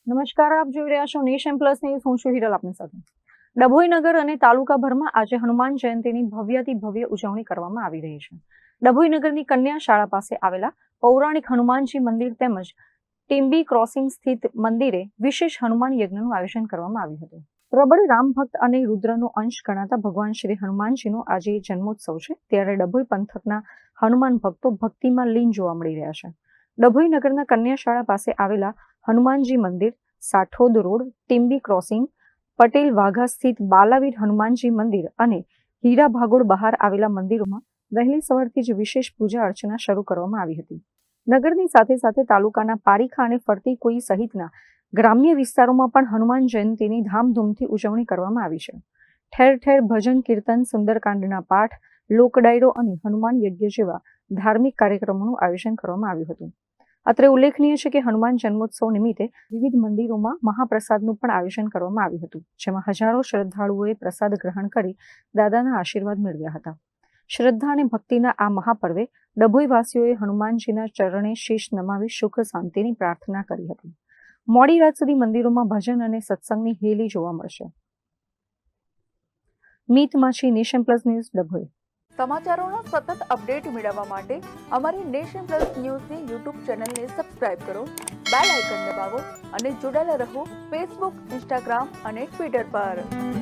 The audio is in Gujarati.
નમસ્કાર, આપ જોઈ રહ્યા છો નેશન પ્લસ ન્યૂઝ. હું છું હિરલ આપની સાથે. ડભોઈ નગર અને તાલુકાભરમાં આજે હનુમાન જયંતીની ભવ્યાતિ ભવ્ય ઉજવણી કરવામાં આવી રહી છે. ડભોઈ નગરની કન્યા શાળા પાસે આવેલા પૌરાણિક હનુમાનજી મંદિર તેમજ ટીમ્બી ક્રોસિંગ સ્થિત મંદિરે વિશેષ હનુમાન યજ્ઞનું આયોજન કરવામાં આવ્યું હતું. પ્રબળ રામ ભક્ત અને રુદ્રનો અંશ ગણાતા ભગવાન શ્રી હનુમાનજીનો આજે જન્મોત્સવ છે, ત્યારે ડભોઈ પંથકના હનુમાન ભક્તો ભક્તિમાં લીન જોવા મળી રહ્યા છે. ડભોઈ નગરના કન્યા શાળા પાસે આવેલા હનુમાનજી મંદિર, સાઠોદ રોડ, ટીમ્બી ક્રોસિંગ, પટેલ વાઘા સ્થિત બાલાવીર હનુમાનજી મંદિર અને હીરા ભાગોળ બહાર આવેલા મંદિરોમાં વહેલી સવારથી જ વિશેષ પૂજા અર્ચના શરૂ કરવામાં આવી હતી. નગરની સાથે સાથે તાલુકાના પારીખા અને ફરતી કોઈ સહિતના ગ્રામ્ય વિસ્તારોમાં પણ હનુમાન જયંતીની ધામધૂમથી ઉજવણી કરવામાં આવી છે. ઠેર ઠેર ભજન કીર્તન, સુંદરકાંડના પાઠ, લોકડાયરો અને હનુમાન યજ્ઞ જેવા ધાર્મિક કાર્યક્રમોનું આયોજન કરવામાં આવ્યું હતું. અત્રે ઉલ્લેખનીય છે કે હનુમાન જન્મોત્સવ નિમિત્તે વિવિધ મંદિરોમાં મહાપ્રસાદનું પણ આયોજન કરવામાં આવ્યું હતું, જેમાં હજારો શ્રદ્ધાળુઓએ પ્રસાદ ગ્રહણ કરી દાદાના આશીર્વાદ મેળવ્યા હતા. શ્રદ્ધા અને ભક્તિના આ મહાપર્વે ડભોઈવાસીઓએ હનુમાનજીના ચરણે શીશ નમાવી સુખ શાંતિની પ્રાર્થના કરી હતી. મોડી રાત સુધી મંદિરોમાં ભજન અને સત્સંગની હેલી જોવા મળશે. મીત માછી, નેશન પ્લસ ન્યૂઝ, ડભોઈ. સમાચારોના સતત અપડેટ મેળવવા માટે અમારી નેશન પ્લસ ન્યૂઝની યુટ્યુબ ચેનલને સબસ્ક્રાઇબ કરો, બેલ આઇકન દબાવો અને જોડાયેલા રહો ફેસબુક, ઇન્સ્ટાગ્રામ અને ટ્વિટર પર.